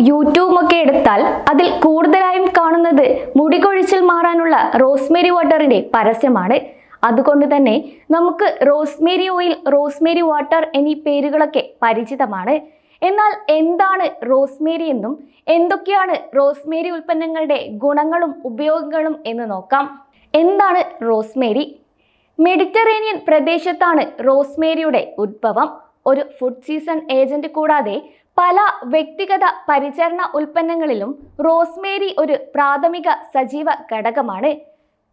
യൂട്യൂബും ഒക്കെ എടുത്താൽ അതിൽ കൂടുതലായും കാണുന്നത് മുടി കൊഴിച്ചിൽ മാറാനുള്ള റോസ്മേരി വാട്ടറിന്റെ പരസ്യമാണ്. അതുകൊണ്ട് തന്നെ നമുക്ക് റോസ്മേരി ഓയിൽ, റോസ്മേരി വാട്ടർ എന്നീ പേരുകളൊക്കെ പരിചിതമാണ്. എന്നാൽ എന്താണ് റോസ്മേരി എന്നും എന്തൊക്കെയാണ് റോസ്മേരി ഉൽപ്പന്നങ്ങളുടെ ഗുണങ്ങളും ഉപയോഗങ്ങളും എന്ന് നോക്കാം. എന്താണ് റോസ്മേരി? മെഡിറ്ററേനിയൻ പ്രദേശത്താണ് റോസ്മേരിയുടെ ഉദ്ഭവം. ഒരു ഫുഡ് സീസൺ ഏജന്റ് കൂടാതെ പല വ്യക്തിഗത പരിചരണ ഉൽപ്പന്നങ്ങളിലും റോസ്മേരി ഒരു പ്രാഥമിക സജീവ ഘടകമാണ്.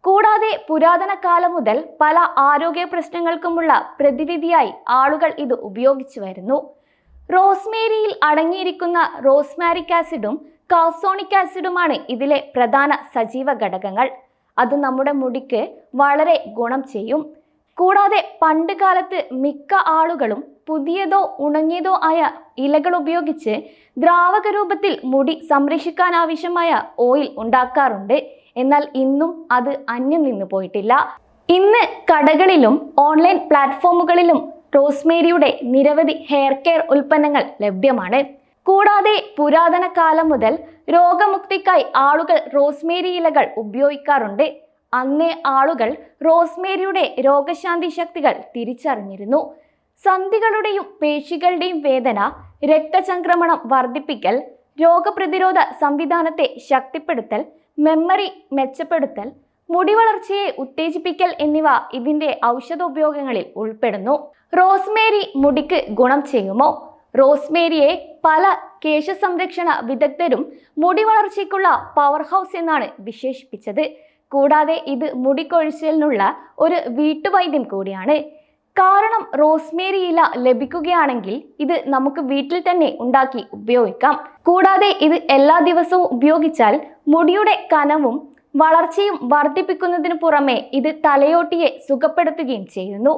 കൂടാതെ പുരാതന കാലം മുതൽ പല ആരോഗ്യ പ്രശ്നങ്ങൾക്കുമുള്ള പ്രതിവിധിയായി ആളുകൾ ഇത് ഉപയോഗിച്ചു വരുന്നു. റോസ്മേരിയിൽ അടങ്ങിയിരിക്കുന്ന റോസ്മാരിക് ആസിഡും കാസോണിക് ആസിഡുമാണ് ഇതിലെ പ്രധാന സജീവ ഘടകങ്ങൾ. അത് നമ്മുടെ മുടിക്ക് വളരെ ഗുണം ചെയ്യും. കൂടാതെ പണ്ട് കാലത്ത് മിക്ക ആളുകളും പുതിയതോ ഉണങ്ങിയതോ ആയ ഇലകൾ ഉപയോഗിച്ച് ദ്രാവക രൂപത്തിൽ മുടി സംരക്ഷിക്കാൻ ആവശ്യമായ ഓയിൽ ഉണ്ടാക്കാറുണ്ട്. എന്നാൽ ഇന്നും അത് അന്യം നിന്നു പോയിട്ടില്ല. ഇന്ന് കടകളിലും ഓൺലൈൻ പ്ലാറ്റ്ഫോമുകളിലും റോസ്മേരിയുടെ നിരവധി ഹെയർ കെയർ ഉൽപ്പന്നങ്ങൾ ലഭ്യമാണ്. കൂടാതെ പുരാതന കാലം മുതൽ രോഗമുക്തിക്കായി ആളുകൾ റോസ്മേരി ഇലകൾ ഉപയോഗിക്കാറുണ്ട്. അന്നേ ആളുകൾ റോസ്മേരിയുടെ രോഗശാന്തി ശക്തികൾ തിരിച്ചറിഞ്ഞിരുന്നു. സന്ധികളുടെയും പേശികളുടെയും വേദന, രക്തചംക്രമണം വർദ്ധിപ്പിക്കൽ, രോഗപ്രതിരോധ സംവിധാനത്തെ ശക്തിപ്പെടുത്തൽ, മെമ്മറി മെച്ചപ്പെടുത്തൽ, മുടി വളർച്ചയെ ഉത്തേജിപ്പിക്കൽ എന്നിവ ഇതിന്റെ ഔഷധോപയോഗങ്ങളിൽ ഉൾപ്പെടുന്നു. റോസ്മേരി മുടിക്ക് ഗുണം ചെയ്യുമോ? റോസ്മേരിയെ പല കേശ സംരക്ഷണ വിദഗ്ധരും മുടി വളർച്ചയ്ക്കുള്ള പവർ ഹൗസ് എന്നാണ് വിശേഷിപ്പിച്ചത്. കൂടാതെ ഇത് മുടി കൊഴിച്ചിലിനുള്ള ഒരു വീട്ടുവൈദ്യം കൂടിയാണ്. കാരണം റോസ്മേരി ഇല ലഭിക്കുകയാണെങ്കിൽ ഇത് നമുക്ക് വീട്ടിൽ തന്നെ ഉണ്ടാക്കി ഉപയോഗിക്കാം. കൂടാതെ ഇത് എല്ലാ ദിവസവും ഉപയോഗിച്ചാൽ മുടിയുടെ കനവും വളർച്ചയും വർദ്ധിപ്പിക്കുന്നതിന് പുറമെ ഇത് തലയോട്ടിയെ സുഖപ്പെടുത്തുകയും ചെയ്യുന്നു.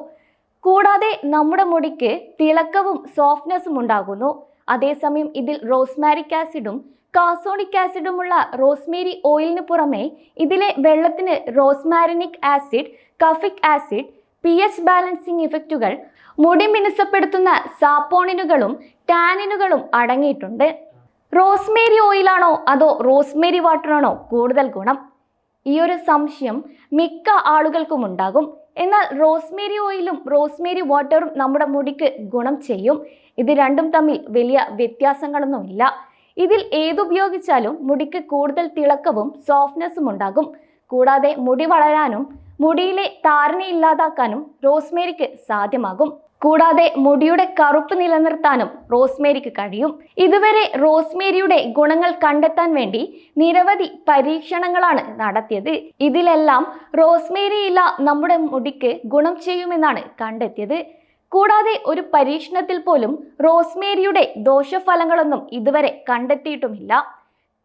കൂടാതെ നമ്മുടെ മുടിക്ക് തിളക്കവും സോഫ്റ്റ്നെസ്സും ഉണ്ടാകുന്നു. അതേസമയം ഇതിൽ റോസ്മാരിക് ആസിഡും കാസോണിക് ആസിഡുമുള്ള റോസ്മേരി ഓയിലിന് പുറമെ ഇതിലെ വെള്ളത്തിന് റോസ്മാരിനിക് acid, caffeic acid, pH balancing ഇഫക്റ്റുകൾ, മുടി മിനുസപ്പെടുത്തുന്ന സാപ്പോണിനുകളും ടാനിനുകളും അടങ്ങിയിട്ടുണ്ട്. റോസ്മേരി ഓയിലാണോ അതോ റോസ്മേരി വാട്ടറാണോ കൂടുതൽ ഗുണം? ഈ ഒരു സംശയം മിക്ക ആളുകൾക്കും ഉണ്ടാകും. എന്നാൽ റോസ്മേരി ഓയിലും റോസ്മേരി വാട്ടറും നമ്മുടെ മുടിക്ക് ഗുണം ചെയ്യും. ഇത് രണ്ടും തമ്മിൽ വലിയ വ്യത്യാസങ്ങളൊന്നുമില്ല. ഇതിൽ ഏതുപയോഗിച്ചാലും മുടിക്ക് കൂടുതൽ തിളക്കവും സോഫ്റ്റ്നെസ്സും ഉണ്ടാകും. കൂടാതെ മുടി വളരാനും മുടിയിലെ താരനെ ഇല്ലാതാക്കാനും റോസ്മേരിക്ക് സാധ്യമാകും. കൂടാതെ മുടിയുടെ കറുപ്പ് നിലനിർത്താനും റോസ്മേരിക്ക് കഴിയും. ഇതുവരെ റോസ്മേരിയുടെ ഗുണങ്ങൾ കണ്ടെത്താൻ വേണ്ടി നിരവധി പരീക്ഷണങ്ങളാണ് നടത്തിയത്. ഇതിലെല്ലാം റോസ്മേരി ഇല നമ്മുടെ മുടിക്ക് ഗുണം ചെയ്യുമെന്നാണ് കണ്ടെത്തിയത്. കൂടാതെ ഒരു പരീക്ഷണത്തിൽ പോലും റോസ്മേരിയുടെ ദോഷഫലങ്ങളൊന്നും ഇതുവരെ കണ്ടെത്തിയിട്ടുമില്ല.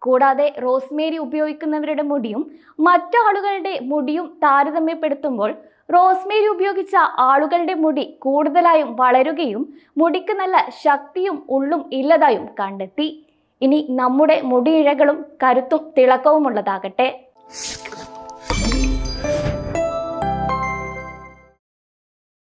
കൂടാതെ റോസ്മേരി ഉപയോഗിക്കുന്നവരുടെ മുടിയും മറ്റാളുകളുടെ മുടിയും താരതമ്യപ്പെടുത്തുമ്പോൾ റോസ്മേരി ഉപയോഗിച്ച ആളുകളുടെ മുടി കൂടുതലായും വളരുകയും മുടിക്ക് നല്ല ശക്തിയും ഉള്ളും ഇല്ലതായും കണ്ടെത്തി. ഇനി നമ്മുടെ മുടിയിഴകളും കരുത്തും തിളക്കവും ഉള്ളതാകട്ടെ.